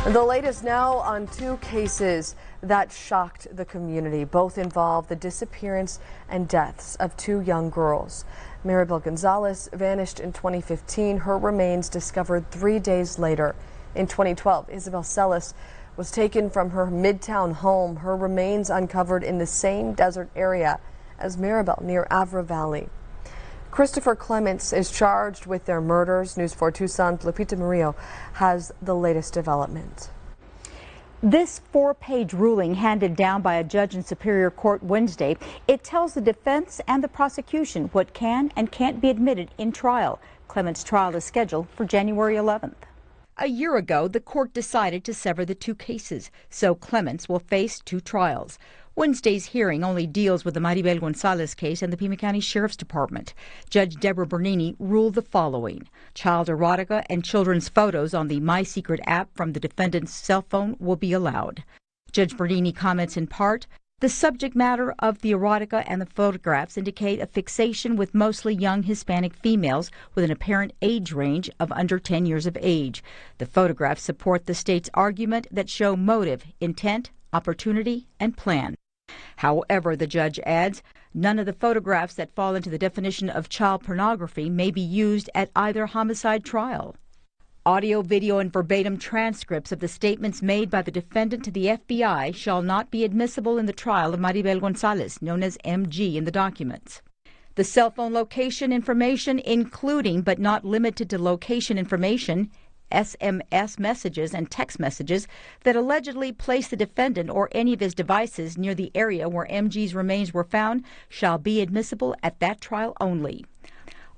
The latest now on two cases that shocked the community. Both involve the disappearance and deaths of two young girls. Maribel Gonzales vanished in 2015. Her remains discovered 3 days later. In 2012, Isabel Celis was taken from her Midtown home. Her remains uncovered in the same desert area as Maribel near Avra Valley. Christopher Clements is charged with their murders. News 4 Tucson's Lupita Murillo has the latest development. This 4-page ruling handed down by a judge in Superior Court Wednesday, it tells the defense and the prosecution what can and can't be admitted in trial. Clements' trial is scheduled for January 11th. A year ago, the court decided to sever the two cases, so Clements will face two trials. Wednesday's hearing only deals with the Maribel Gonzales case and the Pima County Sheriff's Department. Judge Deborah Bernini ruled the following. Child erotica and children's photos on the My Secret app from the defendant's cell phone will be allowed. Judge Bernini comments in part, the subject matter of the erotica and the photographs indicate a fixation with mostly young Hispanic females with an apparent age range of under 10 years of age. The photographs support the state's argument that show motive, intent, opportunity, and plan. However, the judge adds, none of the photographs that fall into the definition of child pornography may be used at either homicide trial. Audio, video, and verbatim transcripts of the statements made by the defendant to the FBI shall not be admissible in the trial of Maribel Gonzales, known as MG in the documents. The cell phone location information, including but not limited to location information, SMS messages and text messages that allegedly place the defendant or any of his devices near the area where MG's remains were found shall be admissible at that trial only.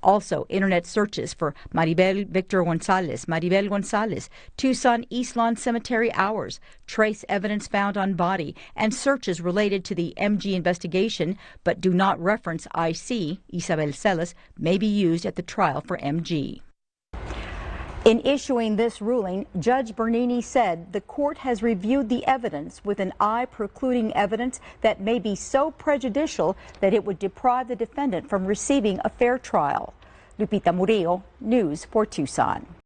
Also, internet searches for Maribel Victor Gonzales, Maribel Gonzales, Tucson East Lawn Cemetery hours, trace evidence found on body, and searches related to the MG investigation but do not reference IC, Isabel Celis, may be used at the trial for MG. In issuing this ruling, Judge Bernini said the court has reviewed the evidence with an eye precluding evidence that may be so prejudicial that it would deprive the defendant from receiving a fair trial. Lupita Murillo, News 4 Tucson.